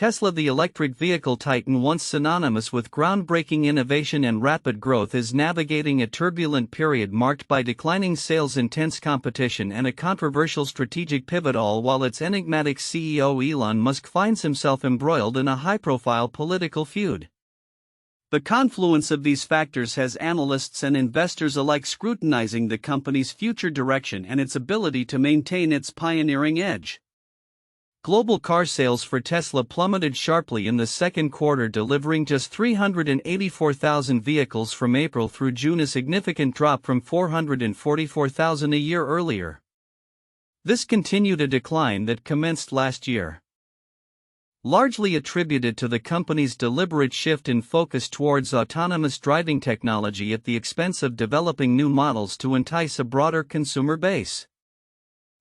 Tesla, the electric vehicle titan once synonymous with groundbreaking innovation and rapid growth, is navigating a turbulent period marked by declining sales, intense competition, and a controversial strategic pivot, all while its enigmatic CEO Elon Musk finds himself embroiled in a high-profile political feud. The confluence of these factors has analysts and investors alike scrutinizing the company's future direction and its ability to maintain its pioneering edge. Global car sales for Tesla plummeted sharply in the second quarter, delivering just 384,000 vehicles from April through June, a significant drop from 444,000 a year earlier. This continued a decline that commenced last year, largely attributed to the company's deliberate shift in focus towards autonomous driving technology at the expense of developing new models to entice a broader consumer base.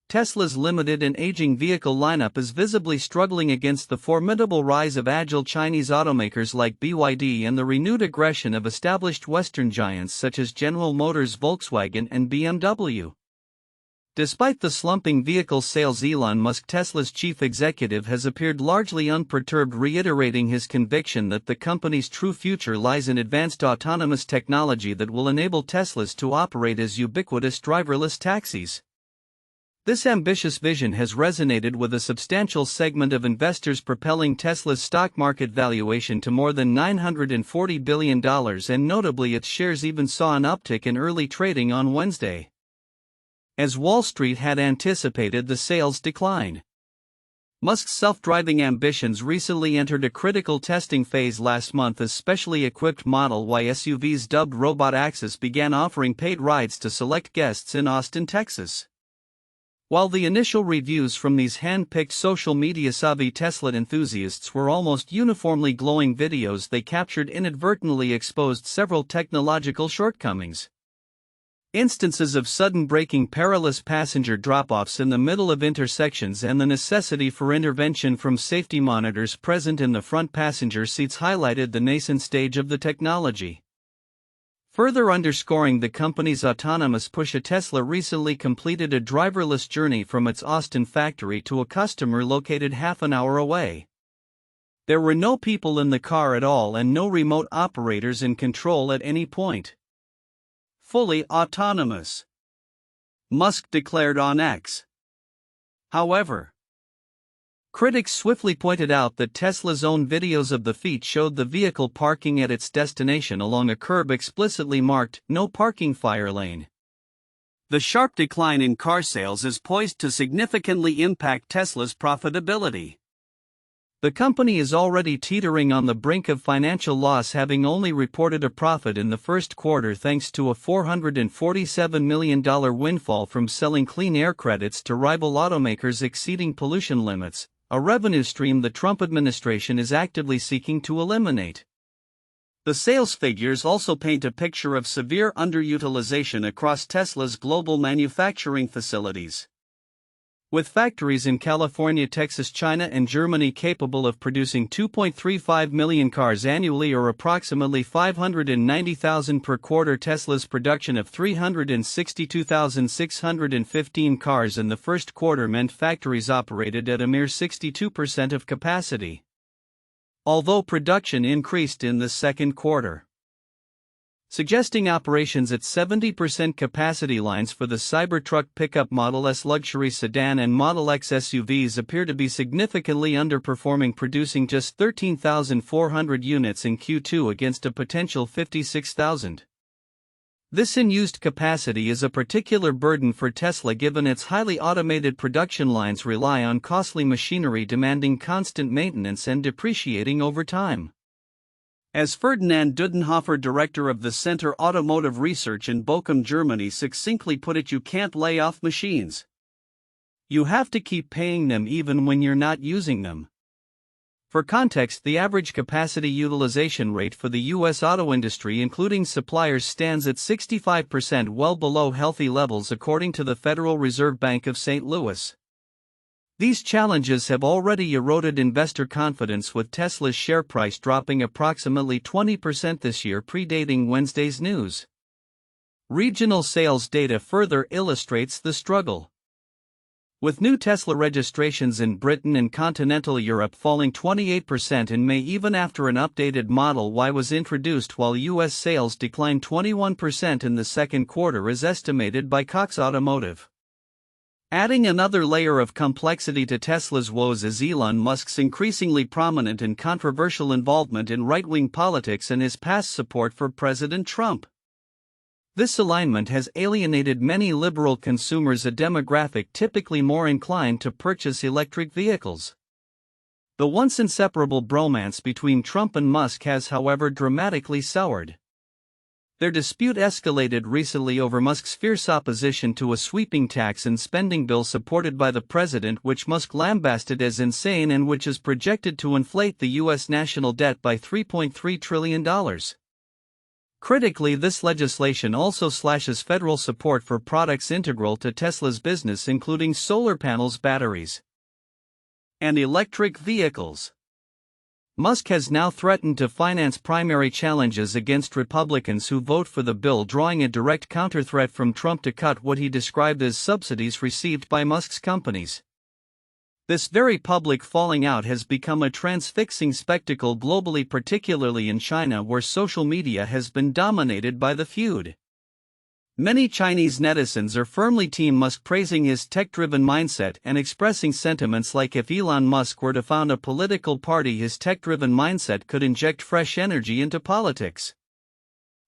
Tesla's limited and aging vehicle lineup is visibly struggling against the formidable rise of agile Chinese automakers like BYD and the renewed aggression of established Western giants such as General Motors, Volkswagen, and BMW. Despite the slumping vehicle sales, Elon Musk, Tesla's chief executive, has appeared largely unperturbed, reiterating his conviction that the company's true future lies in advanced autonomous technology that will enable Teslas to operate as ubiquitous driverless taxis. This ambitious vision has resonated with a substantial segment of investors, propelling Tesla's stock market valuation to more than $940 billion, and notably its shares even saw an uptick in early trading on Wednesday, as Wall Street had anticipated the sales decline. Musk's self-driving ambitions recently entered a critical testing phase last month as specially equipped Model Y SUVs dubbed Robotaxis began offering paid rides to select guests in Austin, Texas. While the initial reviews from these hand-picked social media-savvy Tesla enthusiasts were almost uniformly glowing, videos they captured inadvertently exposed several technological shortcomings. Instances of sudden braking, perilous passenger drop-offs in the middle of intersections, and the necessity for intervention from safety monitors present in the front passenger seats highlighted the nascent stage of the technology. Further underscoring the company's autonomous push, Tesla recently completed a driverless journey from its Austin factory to a customer located half an hour away. There were no people in the car at all and no remote operators in control at any point. Fully autonomous, Musk declared on X. However, critics swiftly pointed out that Tesla's own videos of the feat showed the vehicle parking at its destination along a curb explicitly marked "No Parking Fire Lane." The sharp decline in car sales is poised to significantly impact Tesla's profitability. The company is already teetering on the brink of financial loss, having only reported a profit in the first quarter thanks to a $447 million windfall from selling clean air credits to rival automakers exceeding pollution limits, a revenue stream the Trump administration is actively seeking to eliminate. The sales figures also paint a picture of severe underutilization across Tesla's global manufacturing facilities. With factories in California, Texas, China, and Germany capable of producing 2.35 million cars annually, or approximately 590,000 per quarter, Tesla's production of 362,615 cars in the first quarter meant factories operated at a mere 62% of capacity, although production increased in the second quarter, suggesting operations at 70% capacity. Lines for the Cybertruck pickup, Model S luxury sedan, and Model X SUVs appear to be significantly underperforming, producing just 13,400 units in Q2 against a potential 56,000. This unused capacity is a particular burden for Tesla given its highly automated production lines rely on costly machinery demanding constant maintenance and depreciating over time. As Ferdinand Dudenhofer, director of the Center Automotive Research in Bochum, Germany, succinctly put it, you can't lay off machines. You have to keep paying them even when you're not using them. For context, the average capacity utilization rate for the U.S. auto industry, including suppliers, stands at 65%, well below healthy levels according to the Federal Reserve Bank of St. Louis. These challenges have already eroded investor confidence, with Tesla's share price dropping approximately 20% this year, predating Wednesday's news. Regional sales data further illustrates the struggle. With new Tesla registrations in Britain and continental Europe falling 28% in May even after an updated Model Y was introduced, while US sales declined 21% in the second quarter as estimated by Cox Automotive. Adding another layer of complexity to Tesla's woes is Elon Musk's increasingly prominent and controversial involvement in right-wing politics and his past support for President Trump. This alignment has alienated many liberal consumers, a demographic typically more inclined to purchase electric vehicles. The once inseparable bromance between Trump and Musk has, however, dramatically soured. Their dispute escalated recently over Musk's fierce opposition to a sweeping tax and spending bill supported by the president, which Musk lambasted as insane and which is projected to inflate the U.S. national debt by $3.3 trillion. Critically, this legislation also slashes federal support for products integral to Tesla's business, including solar panels, batteries, and electric vehicles. Musk has now threatened to finance primary challenges against Republicans who vote for the bill, drawing a direct counterthreat from Trump to cut what he described as subsidies received by Musk's companies. This very public falling out has become a transfixing spectacle globally, particularly in China, where social media has been dominated by the feud. Many Chinese netizens are firmly Team Musk, praising his tech-driven mindset and expressing sentiments like if Elon Musk were to found a political party, his tech-driven mindset could inject fresh energy into politics.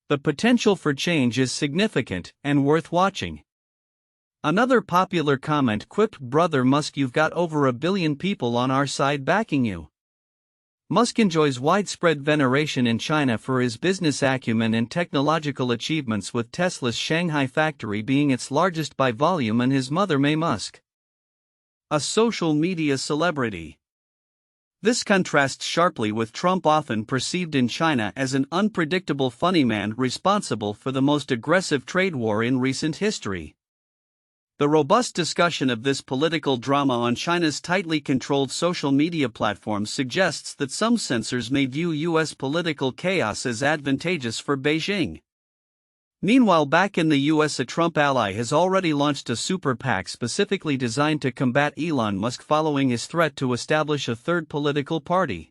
The potential for change is significant and worth watching. Another popular comment quipped, "Brother Musk, you've got over 1 billion people on our side backing you." Musk enjoys widespread veneration in China for his business acumen and technological achievements, with Tesla's Shanghai factory being its largest by volume and his mother May Musk a social media celebrity. This contrasts sharply with Trump, often perceived in China as an unpredictable funny man responsible for the most aggressive trade war in recent history. The robust discussion of this political drama on China's tightly controlled social media platforms suggests that some censors may view U.S. political chaos as advantageous for Beijing. Meanwhile, back in the U.S., a Trump ally has already launched a super PAC specifically designed to combat Elon Musk following his threat to establish a third political party.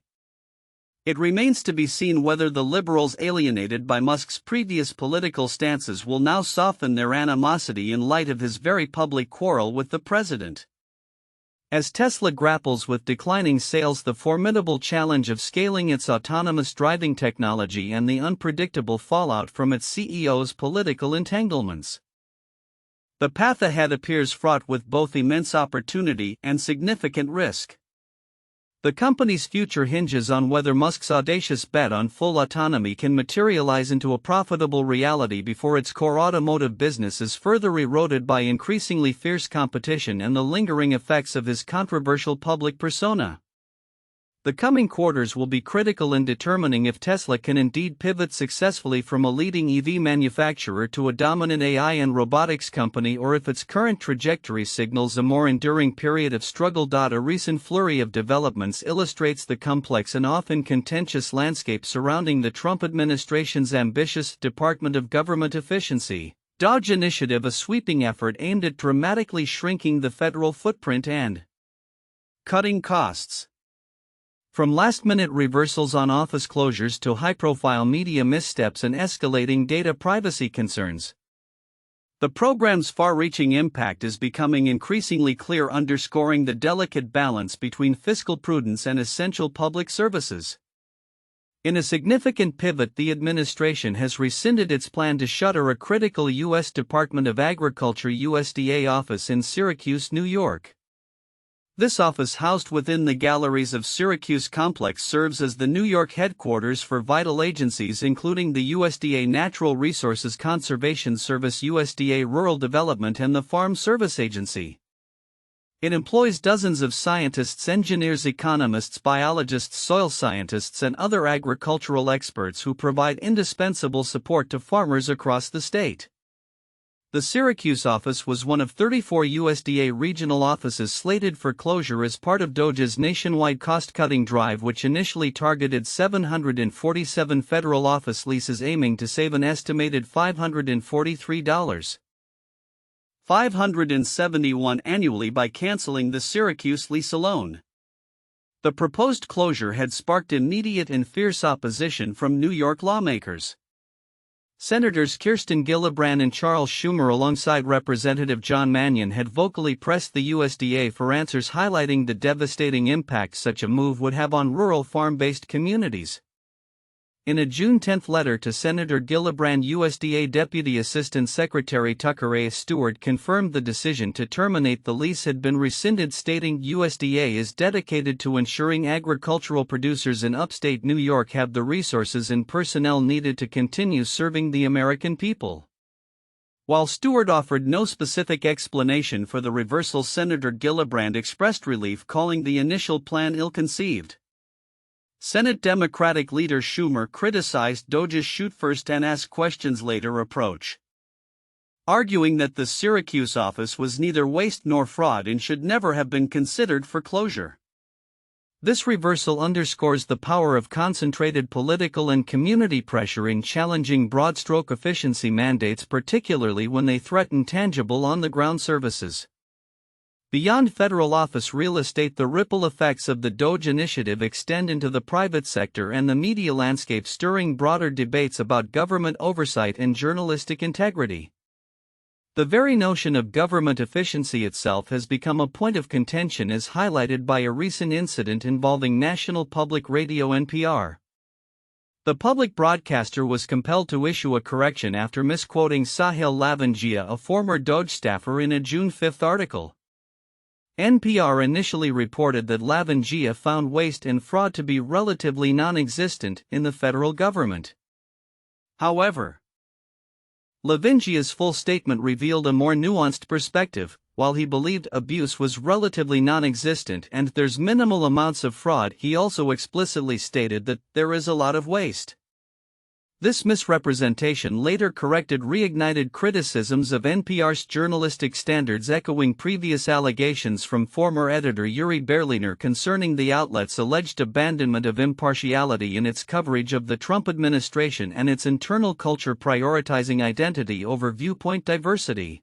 It remains to be seen whether the liberals alienated by Musk's previous political stances will now soften their animosity in light of his very public quarrel with the president. As Tesla grapples with declining sales, the formidable challenge of scaling its autonomous driving technology, and the unpredictable fallout from its CEO's political entanglements, the path ahead appears fraught with both immense opportunity and significant risk. The company's future hinges on whether Musk's audacious bet on full autonomy can materialize into a profitable reality before its core automotive business is further eroded by increasingly fierce competition and the lingering effects of his controversial public persona. The coming quarters will be critical in determining if Tesla can indeed pivot successfully from a leading EV manufacturer to a dominant AI and robotics company, or if its current trajectory signals a more enduring period of struggle. A recent flurry of developments illustrates the complex and often contentious landscape surrounding the Trump administration's ambitious Department of Government Efficiency (DOGE) initiative, a sweeping effort aimed at dramatically shrinking the federal footprint and cutting costs. From last-minute reversals on office closures to high-profile media missteps and escalating data privacy concerns, the program's far-reaching impact is becoming increasingly clear, underscoring the delicate balance between fiscal prudence and essential public services. In a significant pivot, the administration has rescinded its plan to shutter a critical U.S. Department of Agriculture (USDA) office in Syracuse, New York. This office, housed within the galleries of Syracuse complex, serves as the New York headquarters for vital agencies including the USDA Natural Resources Conservation Service, USDA Rural Development, and the Farm Service Agency. It employs dozens of scientists, engineers, economists, biologists, soil scientists, and other agricultural experts who provide indispensable support to farmers across the state. The Syracuse office was one of 34 USDA regional offices slated for closure as part of DOGE's nationwide cost-cutting drive, which initially targeted 747 federal office leases, aiming to save an estimated $543 571 annually by canceling the Syracuse lease alone. The proposed closure had sparked immediate and fierce opposition from New York lawmakers. Senators Kirsten Gillibrand and Charles Schumer alongside Representative John Mannion had vocally pressed the USDA for answers highlighting the devastating impact such a move would have on rural farm-based communities. In a June 10 letter to Senator Gillibrand, USDA Deputy Assistant Secretary Tucker A. Stewart confirmed the decision to terminate the lease had been rescinded, stating USDA is dedicated to ensuring agricultural producers in upstate New York have the resources and personnel needed to continue serving the American people. While Stewart offered no specific explanation for the reversal, Senator Gillibrand expressed relief, calling the initial plan ill-conceived. Senate Democratic leader Schumer criticized DOJ's shoot first and ask questions later approach, arguing that the Syracuse office was neither waste nor fraud and should never have been considered for closure. This reversal underscores the power of concentrated political and community pressure in challenging broad-stroke efficiency mandates, particularly when they threaten tangible on-the-ground services. Beyond federal office real estate, the ripple effects of the DOJ initiative extend into the private sector and the media landscape, stirring broader debates about government oversight and journalistic integrity. The very notion of government efficiency itself has become a point of contention, as highlighted by a recent incident involving National Public Radio (NPR). The public broadcaster was compelled to issue a correction after misquoting Sahil Lavangia, a former DOJ staffer, in a June 5 article. NPR initially reported that Lavangia found waste and fraud to be relatively non-existent in the federal government. However, Lavangia's full statement revealed a more nuanced perspective. While he believed abuse was relatively non-existent and there's minimal amounts of fraud, he also explicitly stated that there is a lot of waste. This misrepresentation, later corrected, reignited criticisms of NPR's journalistic standards, echoing previous allegations from former editor Yuri Berliner concerning the outlet's alleged abandonment of impartiality in its coverage of the Trump administration and its internal culture prioritizing identity over viewpoint diversity.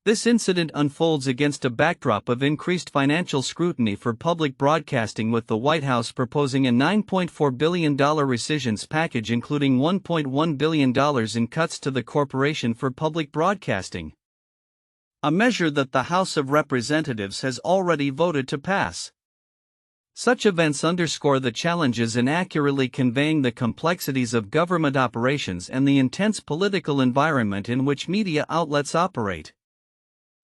This incident unfolds against a backdrop of increased financial scrutiny for public broadcasting, with the White House proposing a $9.4 billion rescissions package, including $1.1 billion in cuts to the Corporation for Public Broadcasting, a measure that the House of Representatives has already voted to pass. Such events underscore the challenges in accurately conveying the complexities of government operations and the intense political environment in which media outlets operate.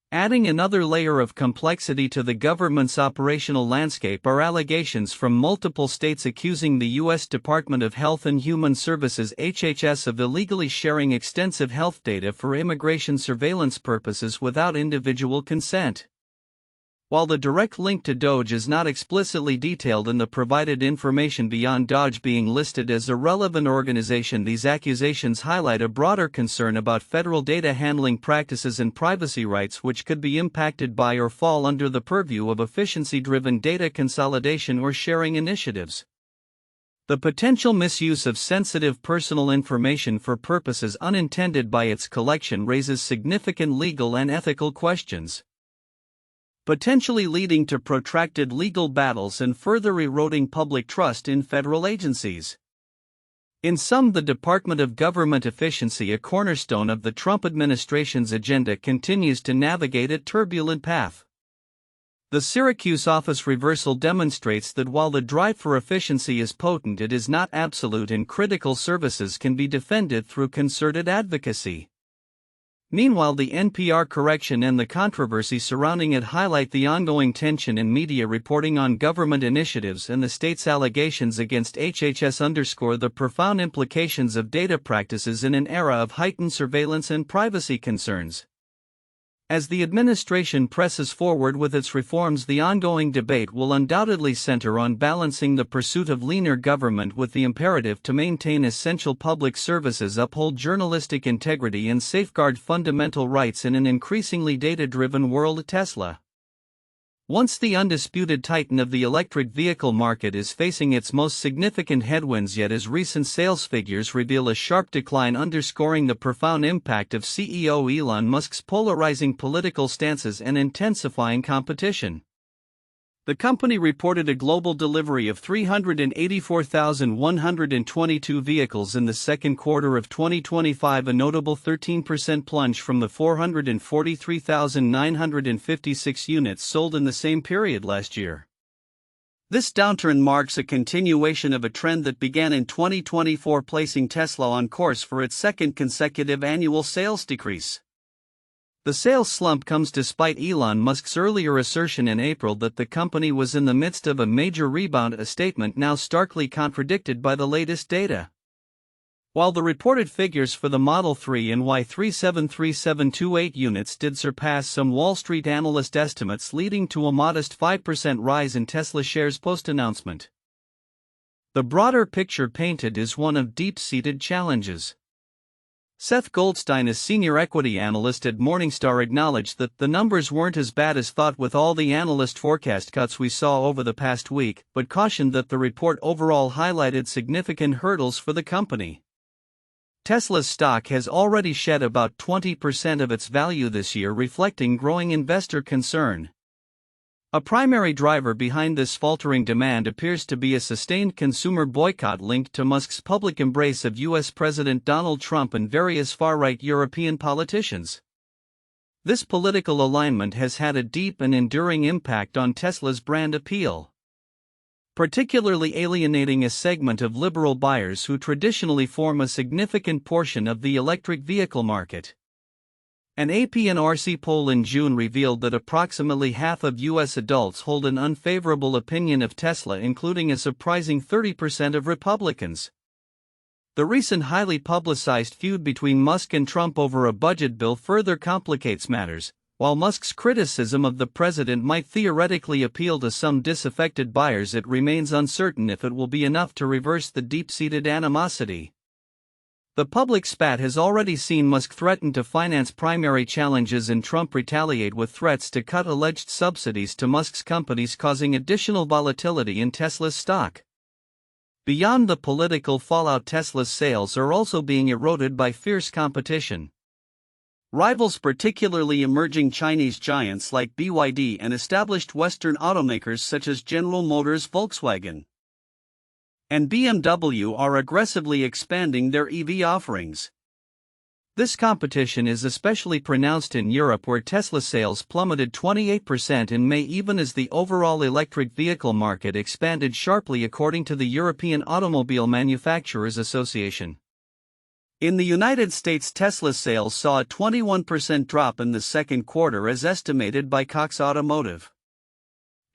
Adding another layer of complexity to the government's operational landscape are allegations from multiple states accusing the U.S. Department of Health and Human Services (HHS) of illegally sharing extensive health data for immigration surveillance purposes without individual consent. While the direct link to DOJ is not explicitly detailed in the provided information beyond DOJ being listed as a relevant organization, these accusations highlight a broader concern about federal data handling practices and privacy rights, which could be impacted by or fall under the purview of efficiency-driven data consolidation or sharing initiatives. The potential misuse of sensitive personal information for purposes unintended by its collection raises significant legal and ethical questions, potentially leading to protracted legal battles and further eroding public trust in federal agencies. In sum, the Department of Government Efficiency, a cornerstone of the Trump administration's agenda, continues to navigate a turbulent path. The Syracuse office reversal demonstrates that while the drive for efficiency is potent, it is not absolute, and critical services can be defended through concerted advocacy. Meanwhile, the NPR correction and the controversy surrounding it highlight the ongoing tension in media reporting on government initiatives, and the state's allegations against HHS underscore the profound implications of data practices in an era of heightened surveillance and privacy concerns. As the administration presses forward with its reforms, the ongoing debate will undoubtedly center on balancing the pursuit of leaner government with the imperative to maintain essential public services, uphold journalistic integrity, and safeguard fundamental rights in an increasingly data-driven world. Tesla. Once the undisputed titan of the electric vehicle market is facing its most significant headwinds yet, as recent sales figures reveal a sharp decline, underscoring the profound impact of CEO Elon Musk's polarizing political stances and intensifying competition. The company reported a global delivery of 384,122 vehicles in the second quarter of 2025, a notable 13% plunge from the 443,956 units sold in the same period last year. This downturn marks a continuation of a trend that began in 2024, placing Tesla on course for its second consecutive annual sales decrease. The sales slump comes despite Elon Musk's earlier assertion in April that the company was in the midst of a major rebound, a statement now starkly contradicted by the latest data. While the reported figures for the Model 3 and Y 373728 units did surpass some Wall Street analyst estimates, leading to a modest 5% rise in Tesla shares post-announcement. The broader picture painted is one of deep-seated challenges. Seth Goldstein, a senior equity analyst at Morningstar, acknowledged that the numbers weren't as bad as thought with all the analyst forecast cuts we saw over the past week, but cautioned that the report overall highlighted significant hurdles for the company. Tesla's stock has already shed about 20% of its value this year, reflecting growing investor concern. A primary driver behind this faltering demand appears to be a sustained consumer boycott linked to Musk's public embrace of U.S. President Donald Trump and various far-right European politicians. This political alignment has had a deep and enduring impact on Tesla's brand appeal, particularly alienating a segment of liberal buyers who traditionally form a significant portion of the electric vehicle market. An AP&RC poll in June revealed that approximately half of U.S. adults hold an unfavorable opinion of Tesla, including a surprising 30% of Republicans. The recent highly publicized feud between Musk and Trump over a budget bill further complicates matters. While Musk's criticism of the president might theoretically appeal to some disaffected buyers, it remains uncertain if it will be enough to reverse the deep-seated animosity. The public spat has already seen Musk threaten to finance primary challenges and Trump retaliate with threats to cut alleged subsidies to Musk's companies, causing additional volatility in Tesla's stock. Beyond the political fallout, Tesla's sales are also being eroded by fierce competition. Rivals, particularly emerging Chinese giants like BYD and established Western automakers such as General Motors, Volkswagen, and BMW, are aggressively expanding their EV offerings. This competition is especially pronounced in Europe, where Tesla sales plummeted 28% in May, even as the overall electric vehicle market expanded sharply, according to the European Automobile Manufacturers Association. In the United States, Tesla sales saw a 21% drop in the second quarter, as estimated by Cox Automotive.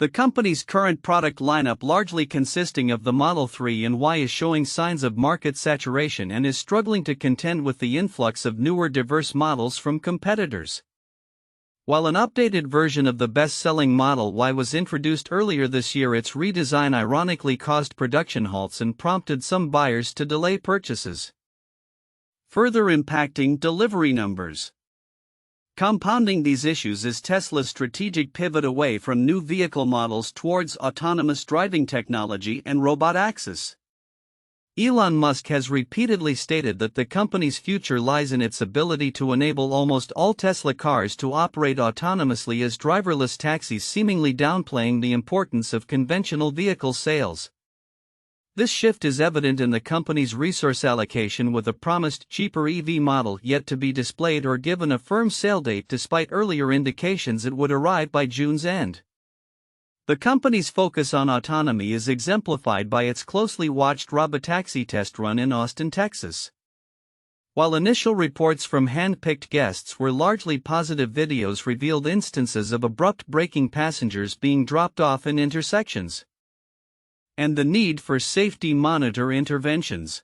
The company's current product lineup, largely consisting of the Model 3 and Y, is showing signs of market saturation and is struggling to contend with the influx of newer, diverse models from competitors. While an updated version of the best-selling Model Y was introduced earlier this year, its redesign ironically caused production halts and prompted some buyers to delay purchases, further impacting delivery numbers. Compounding these issues is Tesla's strategic pivot away from new vehicle models towards autonomous driving technology and Robotaxi. Elon Musk has repeatedly stated that the company's future lies in its ability to enable almost all Tesla cars to operate autonomously as driverless taxis, seemingly downplaying the importance of conventional vehicle sales. This shift is evident in the company's resource allocation, with a promised cheaper EV model yet to be displayed or given a firm sale date, despite earlier indications it would arrive by June's end. The company's focus on autonomy is exemplified by its closely watched Robotaxi test run in Austin, Texas. While initial reports from hand-picked guests were largely positive, videos revealed instances of abrupt braking, passengers being dropped off in intersections, and the need for safety monitor interventions.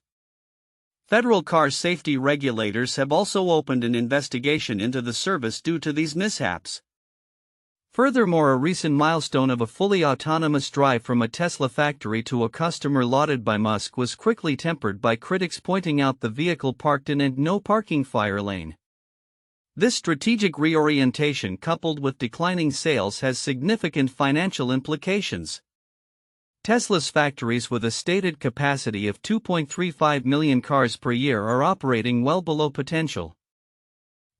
Federal car safety regulators have also opened an investigation into the service due to these mishaps. Furthermore, a recent milestone of a fully autonomous drive from a Tesla factory to a customer lauded by Musk was quickly tempered by critics pointing out the vehicle parked in a no-parking fire lane. This strategic reorientation coupled with declining sales has significant financial implications. Tesla's factories with a stated capacity of 2.35 million cars per year are operating well below potential.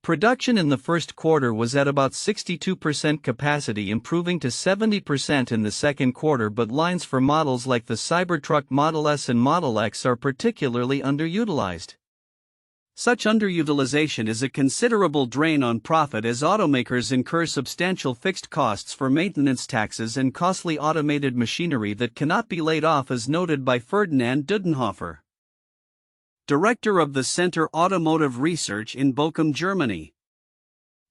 Production in the first quarter was at about 62% capacity, improving to 70% in the second quarter, but lines for models like the Cybertruck Model S and Model X are particularly underutilized. Such underutilization is a considerable drain on profit as automakers incur substantial fixed costs for maintenance taxes and costly automated machinery that cannot be laid off, as noted by Ferdinand Dudenhofer, director of the Center Automotive Research in Bochum, Germany.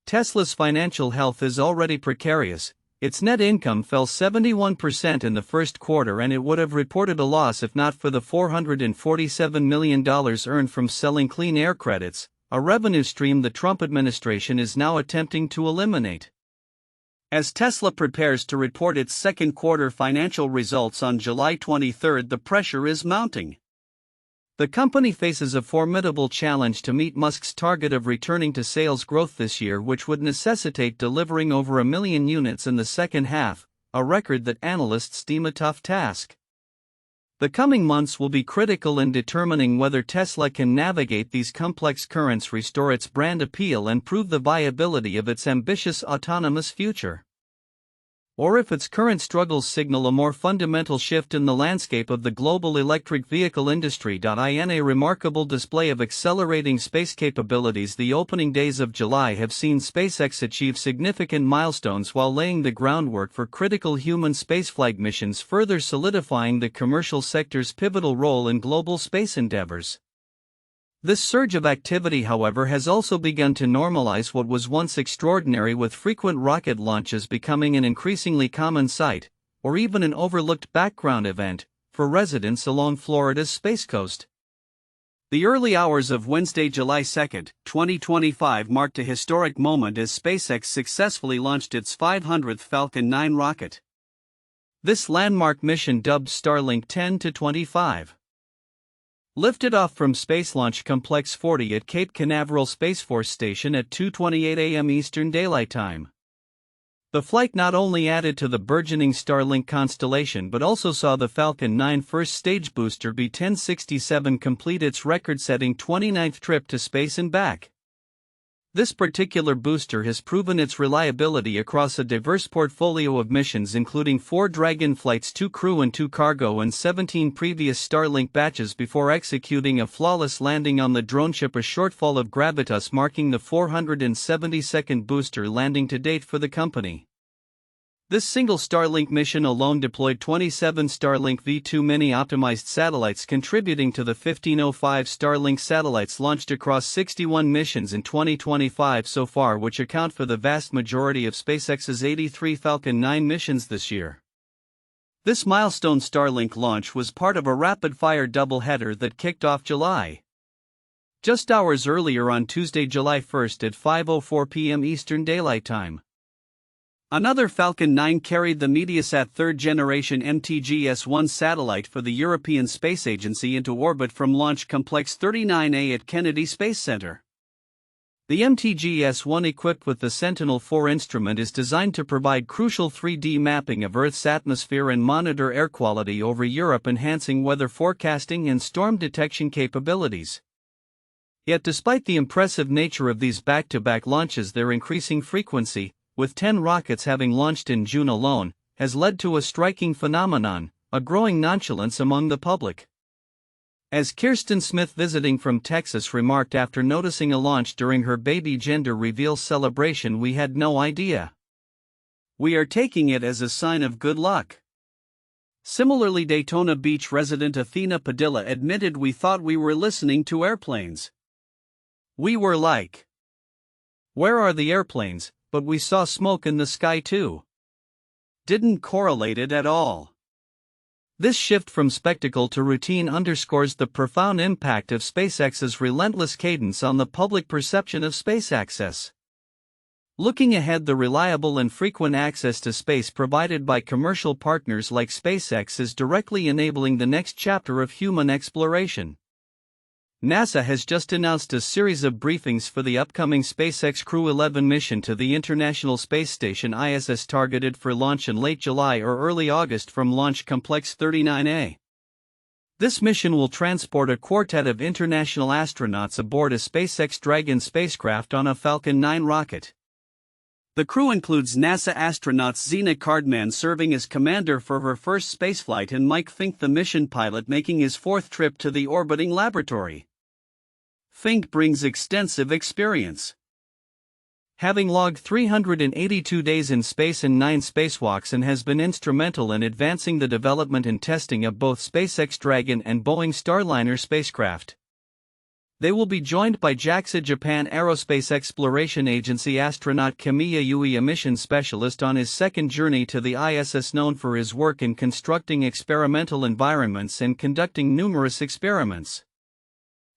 Tesla's financial health is already precarious. Its net income fell 71% in the first quarter, and it would have reported a loss if not for the $447 million earned from selling clean air credits, a revenue stream the Trump administration is now attempting to eliminate. As Tesla prepares to report its second quarter financial results on July 23, the pressure is mounting. The company faces a formidable challenge to meet Musk's target of returning to sales growth this year, which would necessitate delivering over 1 million units in the second half, a record that analysts deem a tough task. The coming months will be critical in determining whether Tesla can navigate these complex currents, restore its brand appeal, and prove the viability of its ambitious autonomous future. Or if its current struggles signal a more fundamental shift in the landscape of the global electric vehicle industry. In a remarkable display of accelerating space capabilities, the opening days of July have seen SpaceX achieve significant milestones while laying the groundwork for critical human spaceflight missions, further solidifying the commercial sector's pivotal role in global space endeavors. This surge of activity, however, has also begun to normalize what was once extraordinary, with frequent rocket launches becoming an increasingly common sight, or even an overlooked background event, for residents along Florida's Space Coast. The early hours of Wednesday, July 2, 2025 marked a historic moment as SpaceX successfully launched its 500th Falcon 9 rocket. This landmark mission, dubbed Starlink 10-25, lifted off from Space Launch Complex 40 at Cape Canaveral Space Force Station at 2:28 a.m. Eastern Daylight Time. The flight not only added to the burgeoning Starlink constellation but also saw the Falcon 9 first stage booster B-1067 complete its record-setting 29th trip to space and back. This particular booster has proven its reliability across a diverse portfolio of missions, including 4 Dragon flights, 2 crew and 2 cargo, and 17 previous Starlink batches before executing a flawless landing on the drone ship, a shortfall of gravitas marking the 472nd booster landing to date for the company. This single Starlink mission alone deployed 27 Starlink V2 mini-optimized satellites, contributing to the 1505 Starlink satellites launched across 61 missions in 2025 so far, which account for the vast majority of SpaceX's 83 Falcon 9 missions this year. This milestone Starlink launch was part of a rapid-fire doubleheader that kicked off July just hours earlier on Tuesday, July 1 at 5:04 p.m. Eastern Daylight Time. Another Falcon 9 carried the Mediasat third-generation MTG-S1 satellite for the European Space Agency into orbit from Launch Complex 39A at Kennedy Space Center. The MTG-S1, equipped with the Sentinel-4 instrument, is designed to provide crucial 3D mapping of Earth's atmosphere and monitor air quality over Europe, enhancing weather forecasting and storm detection capabilities. Yet despite the impressive nature of these back-to-back launches, their increasing frequency, with 10 rockets having launched in June alone, has led to a striking phenomenon: a growing nonchalance among the public. As Kirsten Smith, visiting from Texas, remarked after noticing a launch during her baby gender reveal celebration, "We had no idea. We are taking it as a sign of good luck." Similarly, Daytona Beach resident Athena Padilla admitted, "We thought we were listening to airplanes. We were like, where are the airplanes? But we saw smoke in the sky too. Didn't correlate it at all." This shift from spectacle to routine underscores the profound impact of SpaceX's relentless cadence on the public perception of space access. Looking ahead, the reliable and frequent access to space provided by commercial partners like SpaceX is directly enabling the next chapter of human exploration. NASA has just announced a series of briefings for the upcoming SpaceX Crew 11 mission to the International Space Station ISS, targeted for launch in late July or early August from Launch Complex 39A. This mission will transport a quartet of international astronauts aboard a SpaceX Dragon spacecraft on a Falcon 9 rocket. The crew includes NASA astronauts Zena Cardman serving as commander for her first spaceflight and Mike Fink, the mission pilot, making his fourth trip to the orbiting laboratory. Fink brings extensive experience, having logged 382 days in space and 9 spacewalks, and has been instrumental in advancing the development and testing of both SpaceX Dragon and Boeing Starliner spacecraft. They will be joined by JAXA Japan Aerospace Exploration Agency astronaut Kamiya Yui, a mission specialist on his second journey to the ISS, known for his work in constructing experimental environments and conducting numerous experiments.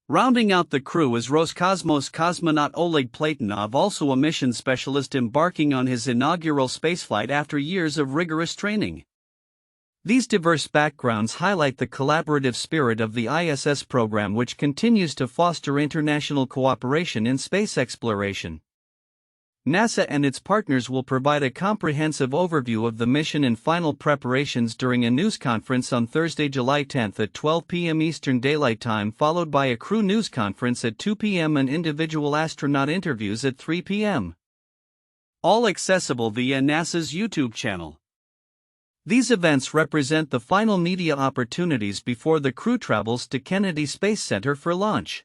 Rounding out the crew is Roscosmos cosmonaut Oleg Platonov, also a mission specialist embarking on his inaugural spaceflight after years of rigorous training. These diverse backgrounds highlight the collaborative spirit of the ISS program, which continues to foster international cooperation in space exploration. NASA and its partners will provide a comprehensive overview of the mission and final preparations during a news conference on Thursday, July 10 at 12 p.m. Eastern Daylight Time, followed by a crew news conference at 2 p.m. and individual astronaut interviews at 3 p.m. All accessible via NASA's YouTube channel. These events represent the final media opportunities before the crew travels to Kennedy Space Center for launch.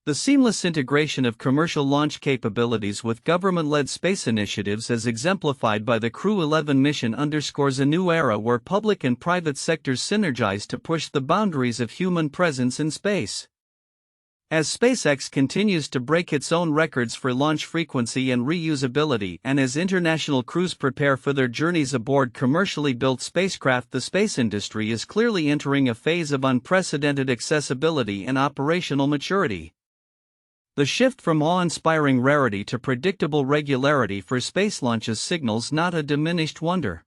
The seamless integration of commercial launch capabilities with government-led space initiatives, as exemplified by the Crew 11 mission, underscores a new era where public and private sectors synergize to push the boundaries of human presence in space. As SpaceX continues to break its own records for launch frequency and reusability, and as international crews prepare for their journeys aboard commercially built spacecraft, the space industry is clearly entering a phase of unprecedented accessibility and operational maturity. The shift from awe-inspiring rarity to predictable regularity for space launches signals not a diminished wonder,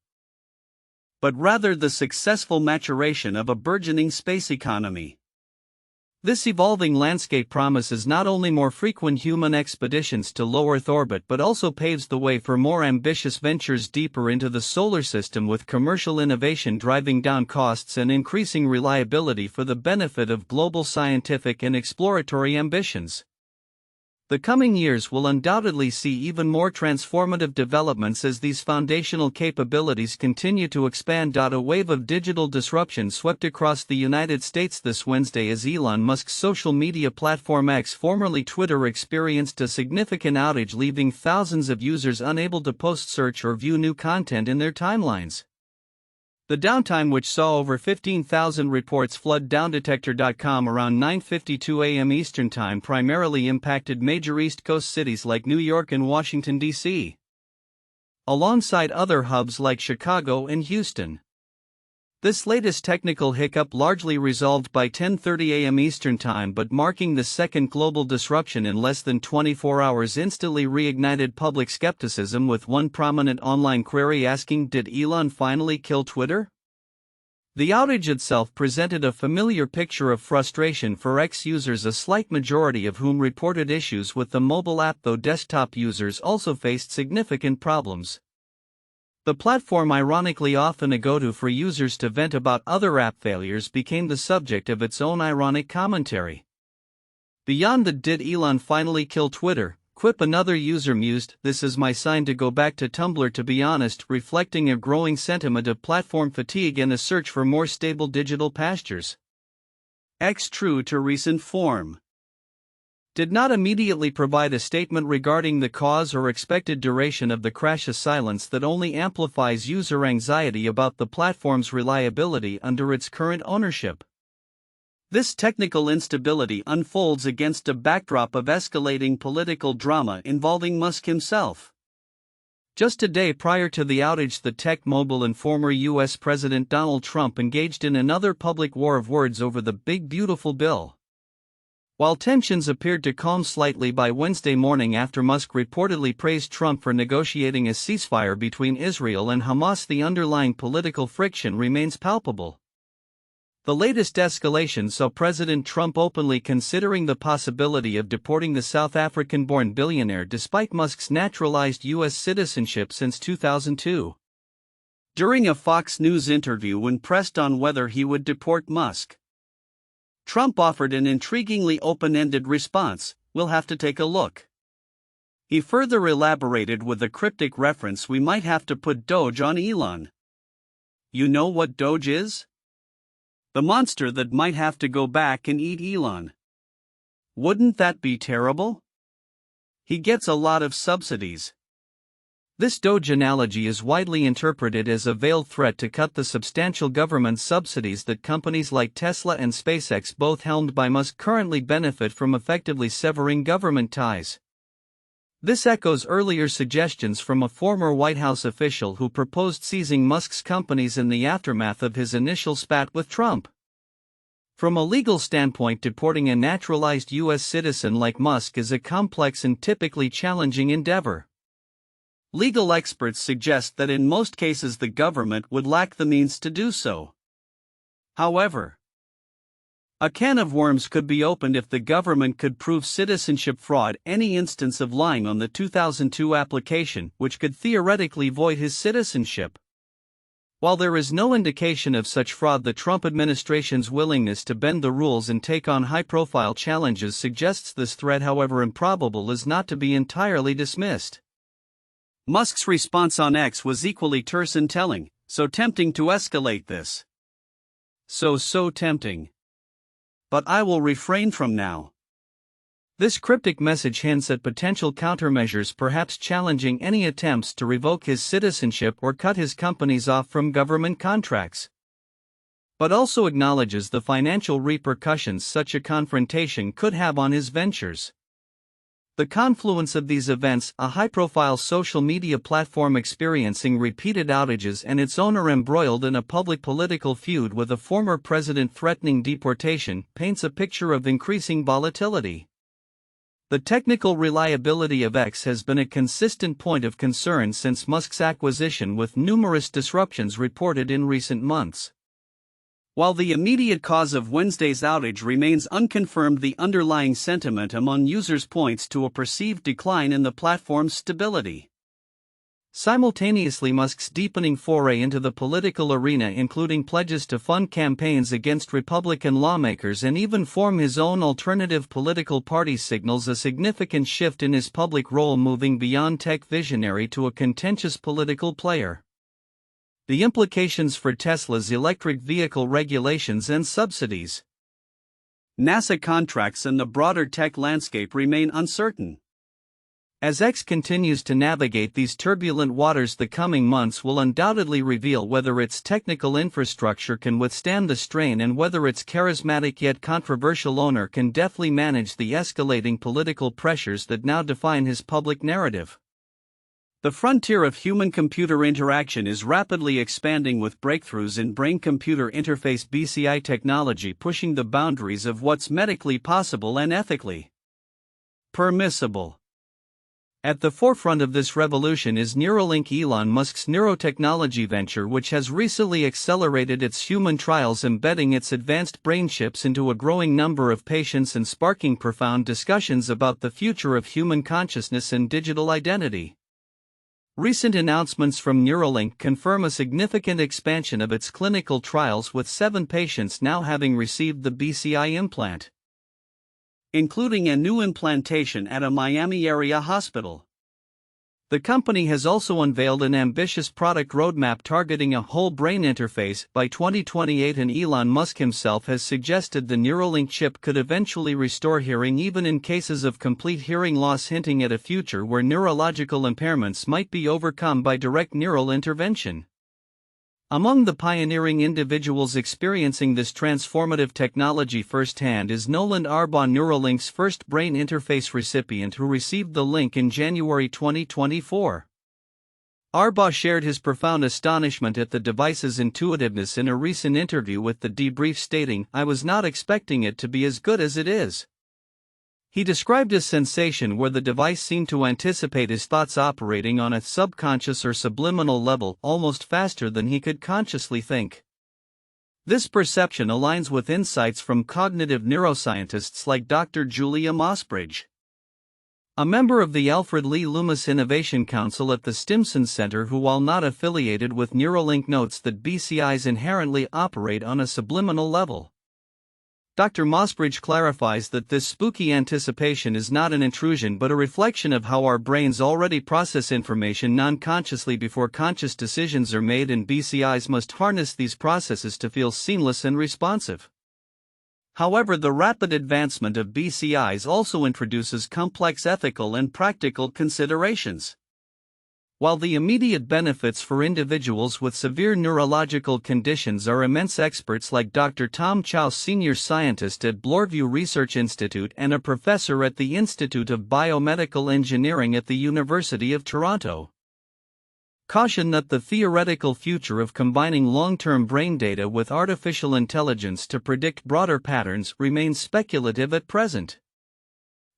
but rather the successful maturation of a burgeoning space economy. This evolving landscape promises not only more frequent human expeditions to low Earth orbit, but also paves the way for more ambitious ventures deeper into the solar system, with commercial innovation driving down costs and increasing reliability for the benefit of global scientific and exploratory ambitions. The coming years will undoubtedly see even more transformative developments as these foundational capabilities continue to expand. A wave of digital disruption swept across the United States this Wednesday as Elon Musk's social media platform X, formerly Twitter, experienced a significant outage, leaving thousands of users unable to post, search, or view new content in their timelines. The downtime, which saw over 15,000 reports flood downdetector.com around 9:52 a.m. Eastern Time, primarily impacted major East Coast cities like New York and Washington, D.C., alongside other hubs like Chicago and Houston. This latest technical hiccup largely resolved by 10:30 a.m. Eastern Time, but marking the second global disruption in less than 24 hours, instantly reignited public skepticism, with one prominent online query asking, "Did Elon finally kill Twitter?" The outage itself presented a familiar picture of frustration for X users, a slight majority of whom reported issues with the mobile app, though desktop users also faced significant problems. The platform, ironically often a go-to for users to vent about other app failures, became the subject of its own ironic commentary. Beyond the "Did Elon finally kill Twitter?" quip, another user mused, "This is my sign to go back to Tumblr, to be honest," reflecting a growing sentiment of platform fatigue and a search for more stable digital pastures. X, true to recent form, did not immediately provide a statement regarding the cause or expected duration of the crash, a silence that only amplifies user anxiety about the platform's reliability under its current ownership. This technical instability unfolds against a backdrop of escalating political drama involving Musk himself. Just a day prior to the outage, the tech mogul and former U.S. President Donald Trump engaged in another public war of words over the Big Beautiful Bill. While tensions appeared to calm slightly by Wednesday morning after Musk reportedly praised Trump for negotiating a ceasefire between Israel and Hamas, the underlying political friction remains palpable. The latest escalation saw President Trump openly considering the possibility of deporting the South African-born billionaire despite Musk's naturalized U.S. citizenship since 2002. During a Fox News interview when pressed on whether he would deport Musk, Trump offered an intriguingly open-ended response: "We'll have to take a look." He further elaborated with a cryptic reference: "We might have to put Doge on Elon." You know what Doge is? The monster that might have to go back and eat Elon. Wouldn't that be terrible? He gets a lot of subsidies. This Doge analogy is widely interpreted as a veiled threat to cut the substantial government subsidies that companies like Tesla and SpaceX, both helmed by Musk, currently benefit from, effectively severing government ties. This echoes earlier suggestions from a former White House official who proposed seizing Musk's companies in the aftermath of his initial spat with Trump. From a legal standpoint, deporting a naturalized U.S. citizen like Musk is a complex and typically challenging endeavor. Legal experts suggest that in most cases the government would lack the means to do so. However, a can of worms could be opened if the government could prove citizenship fraud, any instance of lying on the 2002 application, which could theoretically void his citizenship. While there is no indication of such fraud, the Trump administration's willingness to bend the rules and take on high-profile challenges suggests this threat, however improbable, is not to be entirely dismissed. Musk's response on X was equally terse and telling: "So tempting to escalate this. So tempting. But I will refrain from now." This cryptic message hints at potential countermeasures, perhaps challenging any attempts to revoke his citizenship or cut his companies off from government contracts. But also acknowledges the financial repercussions such a confrontation could have on his ventures. The confluence of these events, a high-profile social media platform experiencing repeated outages and its owner embroiled in a public political feud with a former president threatening deportation, paints a picture of increasing volatility. The technical reliability of X has been a consistent point of concern since Musk's acquisition, with numerous disruptions reported in recent months. While the immediate cause of Wednesday's outage remains unconfirmed, the underlying sentiment among users points to a perceived decline in the platform's stability. Simultaneously, Musk's deepening foray into the political arena, including pledges to fund campaigns against Republican lawmakers and even form his own alternative political party, signals a significant shift in his public role, moving beyond tech visionary to a contentious political player. The implications for Tesla's electric vehicle regulations and subsidies, NASA contracts, and the broader tech landscape remain uncertain. As X continues to navigate these turbulent waters, the coming months will undoubtedly reveal whether its technical infrastructure can withstand the strain and whether its charismatic yet controversial owner can deftly manage the escalating political pressures that now define his public narrative. The frontier of human-computer interaction is rapidly expanding, with breakthroughs in brain-computer interface (BCI) technology pushing the boundaries of what's medically possible and ethically permissible. At the forefront of this revolution is Neuralink, Elon Musk's neurotechnology venture, which has recently accelerated its human trials, embedding its advanced brain chips into a growing number of patients and sparking profound discussions about the future of human consciousness and digital identity. Recent announcements from Neuralink confirm a significant expansion of its clinical trials, with 7 patients now having received the BCI implant, including a new implantation at a Miami area hospital. The company has also unveiled an ambitious product roadmap targeting a whole brain interface by 2028, and Elon Musk himself has suggested the Neuralink chip could eventually restore hearing even in cases of complete hearing loss, hinting at a future where neurological impairments might be overcome by direct neural intervention. Among the pioneering individuals experiencing this transformative technology firsthand is Nolan Arbaugh, Neuralink's first brain interface recipient, who received the link in January 2024. Arbaugh shared his profound astonishment at the device's intuitiveness in a recent interview with The Debrief, stating, "I was not expecting it to be as good as it is." He described his sensation where the device seemed to anticipate his thoughts, operating on a subconscious or subliminal level, almost faster than he could consciously think. This perception aligns with insights from cognitive neuroscientists like Dr. Julia Mossbridge, a member of the Alfred Lee Loomis Innovation Council at the Stimson Center, who, while not affiliated with Neuralink, notes that BCIs inherently operate on a subliminal level. Dr. Mossbridge clarifies that this spooky anticipation is not an intrusion but a reflection of how our brains already process information non-consciously before conscious decisions are made, and BCIs must harness these processes to feel seamless and responsive. However, the rapid advancement of BCIs also introduces complex ethical and practical considerations. While the immediate benefits for individuals with severe neurological conditions are immense, experts like Dr. Tom Chow, senior scientist at Bloorview Research Institute and a professor at the Institute of Biomedical Engineering at the University of Toronto, caution that the theoretical future of combining long-term brain data with artificial intelligence to predict broader patterns remains speculative at present.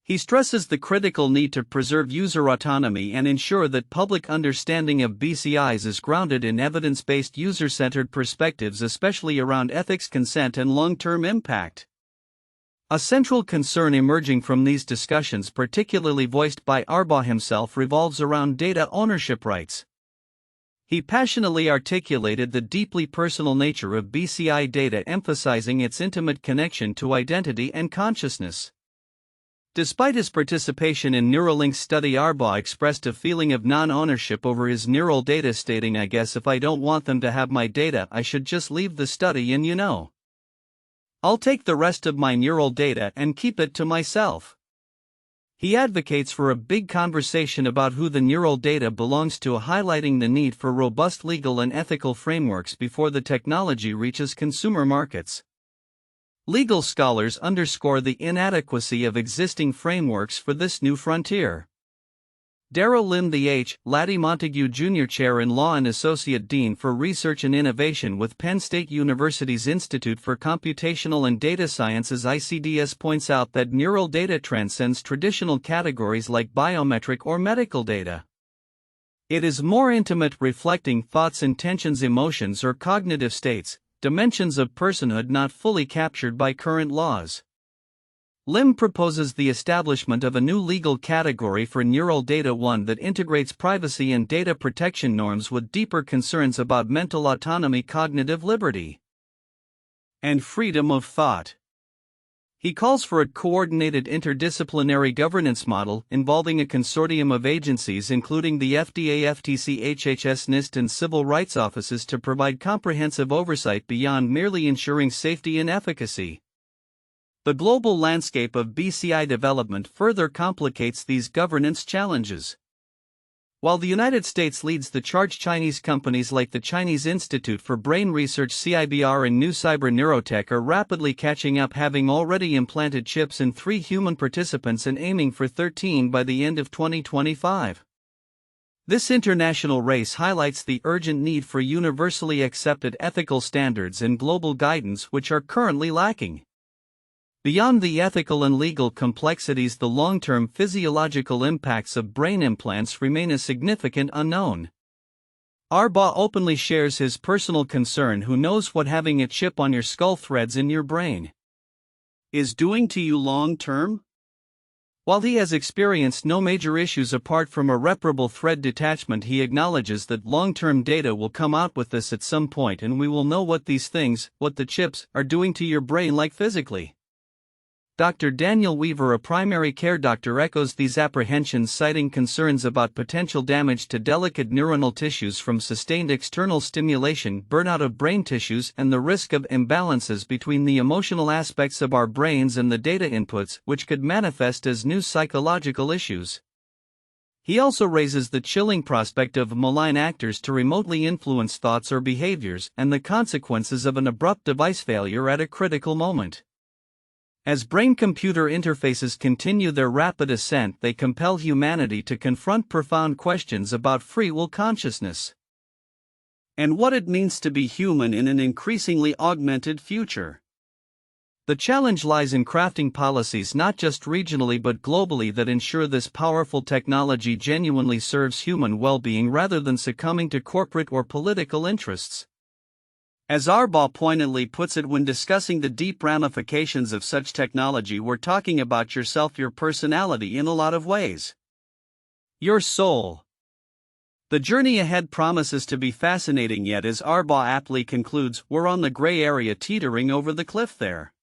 He stresses the critical need to preserve user autonomy and ensure that public understanding of BCIs is grounded in evidence-based, user-centered perspectives, especially around ethics, consent, and long-term impact. A central concern emerging from these discussions, particularly voiced by Arbaugh himself, revolves around data ownership rights. He passionately articulated the deeply personal nature of BCI data, emphasizing its intimate connection to identity and consciousness. Despite his participation in Neuralink's study, Arbaugh expressed a feeling of non-ownership over his neural data, stating, "I guess if I don't want them to have my data, I should just leave the study and I'll take the rest of my neural data and keep it to myself." He advocates for a big conversation about who the neural data belongs to, highlighting the need for robust legal and ethical frameworks before the technology reaches consumer markets. Legal scholars underscore the inadequacy of existing frameworks for this new frontier. Darrell Lim, the H. Laddie Montague Jr. Chair in Law and Associate Dean for Research and Innovation with Penn State University's Institute for Computational and Data Sciences (ICDS), points out that neural data transcends traditional categories like biometric or medical data. It is more intimate, reflecting thoughts, intentions, emotions, or cognitive states, dimensions of personhood not fully captured by current laws. Lim proposes the establishment of a new legal category for neural data, one that integrates privacy and data protection norms with deeper concerns about mental autonomy, cognitive liberty, and freedom of thought. He calls for a coordinated interdisciplinary governance model involving a consortium of agencies, including the FDA, FTC, HHS, NIST, and civil rights offices, to provide comprehensive oversight beyond merely ensuring safety and efficacy. The global landscape of BCI development further complicates these governance challenges. While the United States leads the charge, Chinese companies like the Chinese Institute for Brain Research (CIBR) and New Cyber Neurotech are rapidly catching up, having already implanted chips in 3 human participants and aiming for 13 by the end of 2025. This international race highlights the urgent need for universally accepted ethical standards and global guidance, which are currently lacking. Beyond the ethical and legal complexities, the long-term physiological impacts of brain implants remain a significant unknown. Arbaugh openly shares his personal concern: who knows what having a chip on your skull, threads in your brain, is doing to you long-term? While he has experienced no major issues apart from irreparable thread detachment, he acknowledges that long-term data will come out with this at some point, and we will know what these things, what the chips, are doing to your brain, like physically. Dr. Daniel Weaver, a primary care doctor, echoes these apprehensions, citing concerns about potential damage to delicate neuronal tissues from sustained external stimulation, burnout of brain tissues, and the risk of imbalances between the emotional aspects of our brains and the data inputs, which could manifest as new psychological issues. He also raises the chilling prospect of malign actors to remotely influence thoughts or behaviors, and the consequences of an abrupt device failure at a critical moment. As brain-computer interfaces continue their rapid ascent, they compel humanity to confront profound questions about free will, consciousness, and what it means to be human in an increasingly augmented future. The challenge lies in crafting policies not just regionally but globally that ensure this powerful technology genuinely serves human well-being rather than succumbing to corporate or political interests. As Arbaugh poignantly puts it when discussing the deep ramifications of such technology, we're talking about yourself, your personality in a lot of ways. Your soul. The journey ahead promises to be fascinating, yet as Arbaugh aptly concludes, we're on the gray area teetering over the cliff there.